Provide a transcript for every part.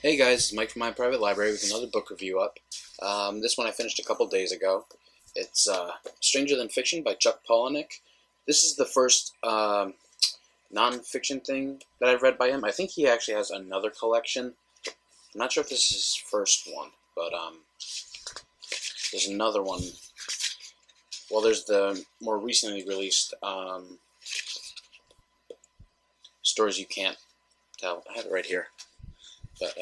Hey guys, it's Mike from my private library with another book review up. This one I finished a couple days ago. It's Stranger Than Fiction by Chuck Palahniuk. This is the first non-fiction thing that I've read by him. I think he actually has another collection. I'm not sure if this is his first one, but there's another one. Well, there's the more recently released Stories You Can't Tell. I have it right here. But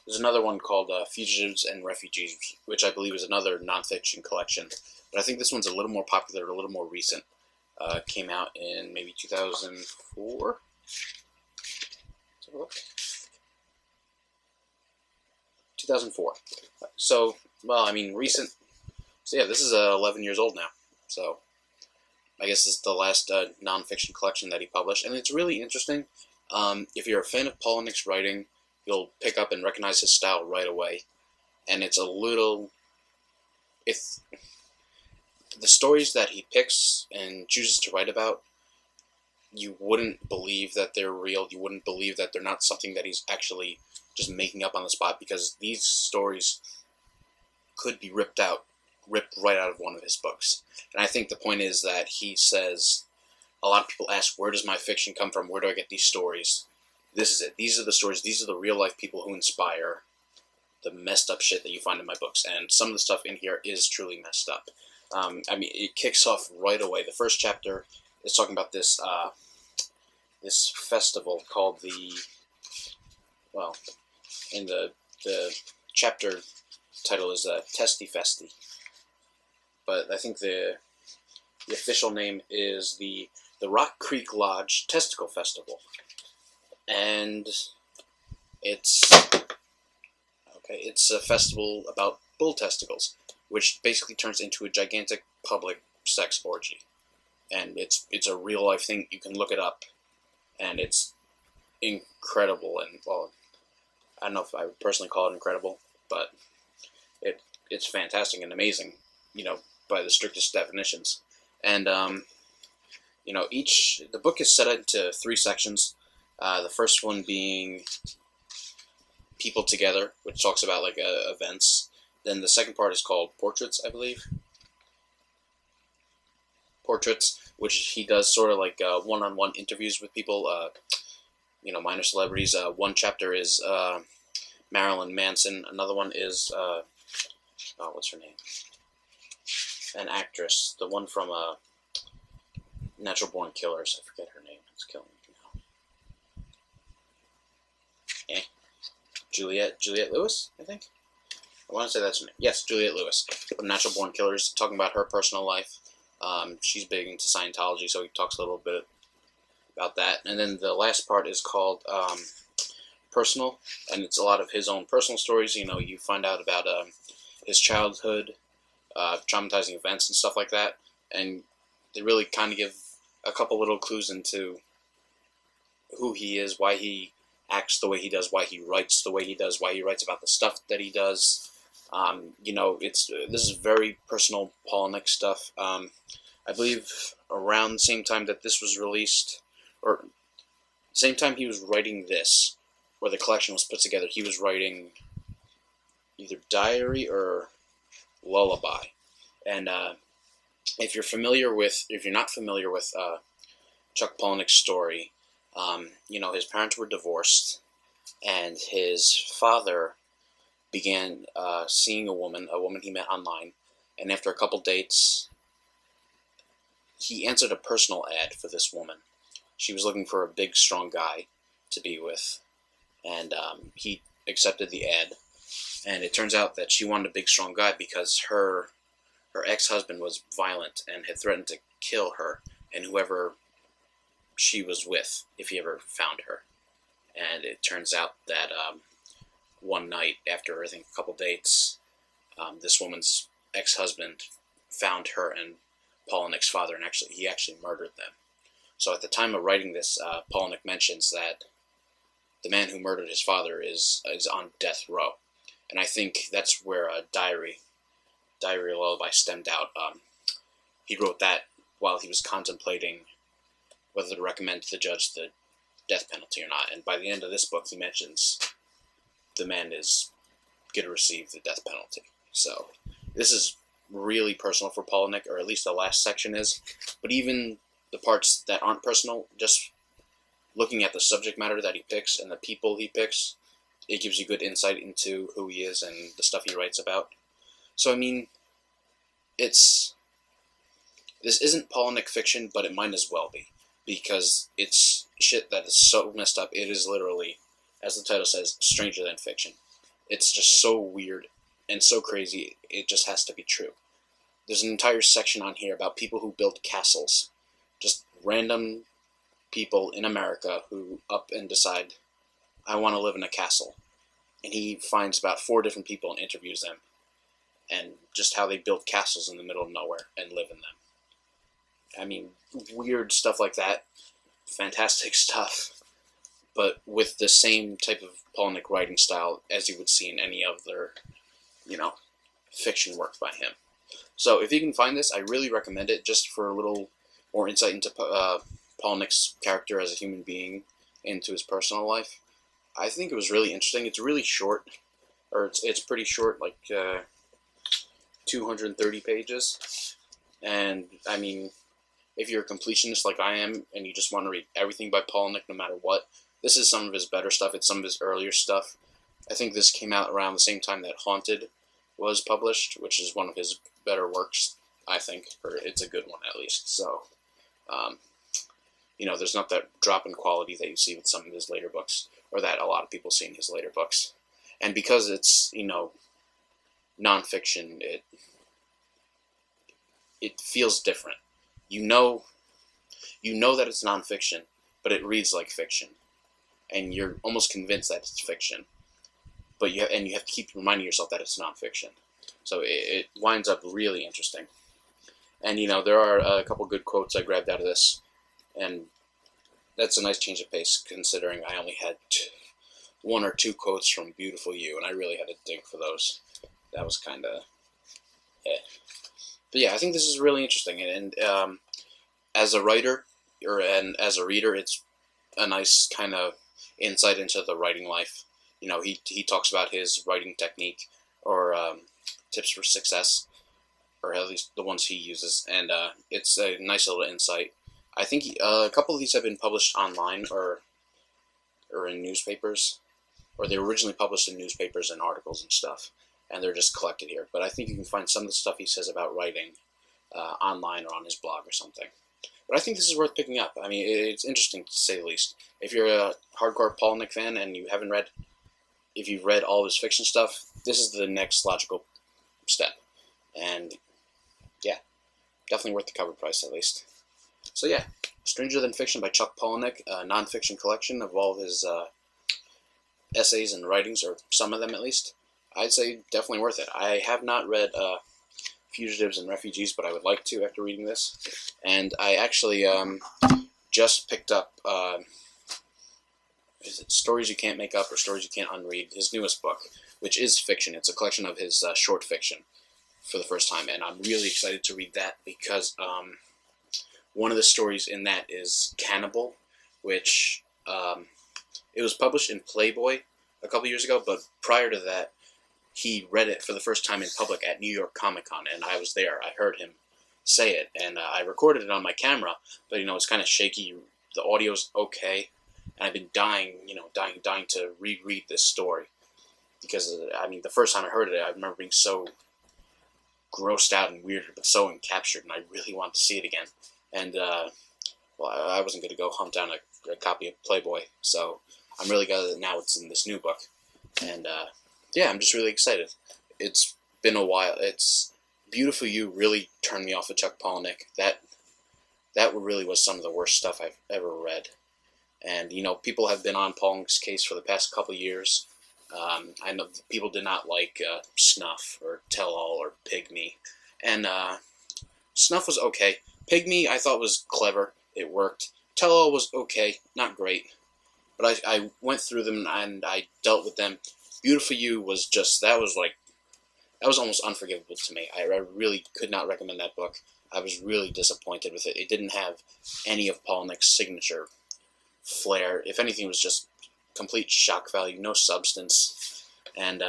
there's another one called Fugitives and Refugees, which I believe is another nonfiction collection. But I think this one's a little more popular, a little more recent. Came out in maybe 2004? Let's have a look. 2004. So, well, I mean, recent. So yeah, this is 11 years old now. So I guess this is the last nonfiction collection that he published. And it's really interesting. If you're a fan of Palahniuk's writing, you'll pick up and recognize his style right away. And it's a little... If the stories that he picks and chooses to write about, you wouldn't believe that they're real. You wouldn't believe that they're not something that he's actually just making up on the spot, because these stories could be ripped right out of one of his books. And I think the point is that he says, a lot of people ask, where does my fiction come from? Where do I get these stories? This is it. These are the stories. These are the real-life people who inspire the messed up shit that you find in my books. And some of the stuff in here is truly messed up. I mean, it kicks off right away. The first chapter is talking about this this festival called the... Well, in the chapter title is Testy Festy. But I think the official name is the Rock Creek Lodge Testicle Festival. And it's a festival about bull testicles, which basically turns into a gigantic public sex orgy. And it's a real life thing. You can look it up, and it's incredible. And well, I don't know if I would personally call it incredible, but it's fantastic and amazing, by the strictest definitions. And the book is set into 3 sections. The first one being People Together, which talks about events. Then the second part is called Portraits, I believe. Portraits, which he does sort of like one-on-one interviews with people, minor celebrities. One chapter is Marilyn Manson. Another one is what's her name? An actress, the one from Natural Born Killers. I forget her name. It's killing me now. Juliette Lewis, I think. I want to say that's her name. Yes, Juliette Lewis from Natural Born Killers, talking about her personal life. She's big into Scientology, so he talks a little bit about that. And then the last part is called Personal, and it's a lot of his own personal stories. You find out about his childhood, traumatizing events and stuff like that, and they really kind of give a couple little clues into who he is, why he acts the way he does, why he writes the way he does, why he writes about the stuff that he does. This is very personal Palahniuk stuff. I believe around the same time that this was released, or the same time he was writing this, where the collection was put together, he was writing either diary or lullaby. And if you're not familiar with Chuck Palahniuk's story, his parents were divorced, and his father began seeing a woman he met online, and after a couple dates, he answered a personal ad for this woman. She was looking for a big, strong guy to be with, and he accepted the ad, and it turns out that she wanted a big, strong guy because her ex-husband was violent and had threatened to kill her and whoever she was with if he ever found her. And it turns out that one night, after I think a couple dates, this woman's ex-husband found her and Palahniuk's father, and he actually murdered them. So at the time of writing this, Palahniuk mentions that the man who murdered his father is on death row. And I think that's where Diary Lullaby stemmed out. He wrote that while he was contemplating whether to recommend to the judge the death penalty or not. And by the end of this book, he mentions the man is going to receive the death penalty. So this is really personal for Palahniuk, or at least the last section is. But even the parts that aren't personal, just looking at the subject matter that he picks and the people he picks, it gives you good insight into who he is and the stuff he writes about. So, I mean, this isn't Palahniuk fiction, but it might as well be, because it's shit that is so messed up. It is literally, as the title says, stranger than fiction. It's just so weird and so crazy, it just has to be true. There's an entire section on here about people who build castles. Just random people in America who up and decide, I want to live in a castle. And he finds about 4 different people and interviews them. And just how they build castles in the middle of nowhere and live in them. I mean, weird stuff like that. Fantastic stuff. But with the same type of Palahniuk writing style as you would see in any other, fiction work by him. So if you can find this, I really recommend it, just for a little more insight into Palahniuk's character as a human being, into his personal life. I think it was really interesting. It's really short, or it's pretty short, like 230 pages. And, I mean, if you're a completionist like I am, and you just want to read everything by Palahniuk no matter what, this is some of his better stuff. It's some of his earlier stuff. I think this came out around the same time that Haunted was published, which is one of his better works, I think, or it's a good one at least. So, there's not that drop in quality that you see with some of his later books, or that a lot of people see in his later books. And because it's, nonfiction, it feels different. You know that it's nonfiction, but it reads like fiction, and you're almost convinced that it's fiction. But you have to keep reminding yourself that it's nonfiction. So it winds up really interesting. And there are a couple good quotes I grabbed out of this, and that's a nice change of pace considering I only had 1 or 2 quotes from Beautiful You, and I really had to dig for those. That was kind of, But yeah, I think this is really interesting, and as a writer and as a reader, it's a nice kind of insight into the writing life. He talks about his writing technique, or tips for success, or at least the ones he uses, and it's a nice little insight. I think a couple of these have been published online or in newspapers, or they were originally published in newspapers and articles and stuff, and they're just collected here. But I think you can find some of the stuff he says about writing online or on his blog or something. But I think this is worth picking up. I mean, it's interesting to say the least. If you're a hardcore Palahniuk fan and if you've read all of his fiction stuff, this is the next logical step. And yeah, definitely worth the cover price at least. So yeah, Stranger Than Fiction by Chuck Palahniuk, a non-fiction collection of all of his essays and writings, or some of them at least. I'd say definitely worth it. I have not read Fugitives and Refugees, but I would like to after reading this. And I actually just picked up, is it Stories You Can't Make Up or Stories You Can't Unread, his newest book, which is fiction. It's a collection of his short fiction for the first time, and I'm really excited to read that because one of the stories in that is Cannibal, which it was published in Playboy a couple years ago, but prior to that, he read it for the first time in public at New York Comic Con, and I was there. I heard him say it, and I recorded it on my camera, but it's kind of shaky. The audio's okay, and I've been dying to reread this story, because the first time I heard it, I remember being so grossed out and weird, but so encaptured, and I really wanted to see it again. And I wasn't going to go hunt down a copy of Playboy, so I'm really glad that now it's in this new book. And yeah, I'm just really excited. It's been a while. It's Beautiful You really turned me off of Chuck Palahniuk. That really was some of the worst stuff I've ever read. And people have been on Palahniuk's case for the past couple of years. I know people did not like Snuff or Tell All or Pygmy, and Snuff was okay. Pygmy I thought was clever. It worked. Tell All was okay, not great, but I went through them and I dealt with them. Beautiful You was just, that was almost unforgivable to me. I really could not recommend that book. I was really disappointed with it. It didn't have any of Palahniuk's signature flair. If anything, it was just complete shock value, no substance. And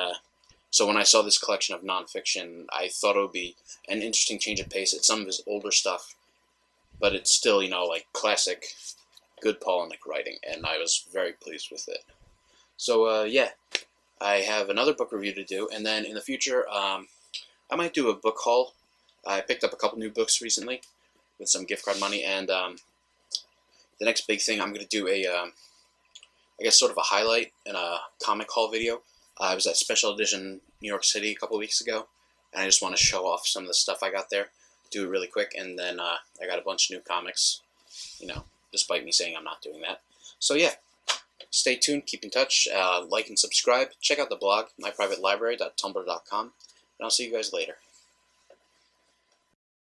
so when I saw this collection of nonfiction, I thought it would be an interesting change of pace. It's some of his older stuff, but it's still, like classic, good Palahniuk writing, and I was very pleased with it. So, yeah, I have another book review to do, and then in the future, I might do a book haul. I picked up a couple new books recently with some gift card money, and the next big thing, I'm going to do I guess sort of a highlight in a comic haul video. I was at Special Edition New York City a couple weeks ago, and I just want to show off some of the stuff I got there. Do it really quick, and then I got a bunch of new comics, despite me saying I'm not doing that. So yeah, stay tuned, keep in touch, like and subscribe. Check out the blog, myprivatelibrary.tumblr.com, and I'll see you guys later.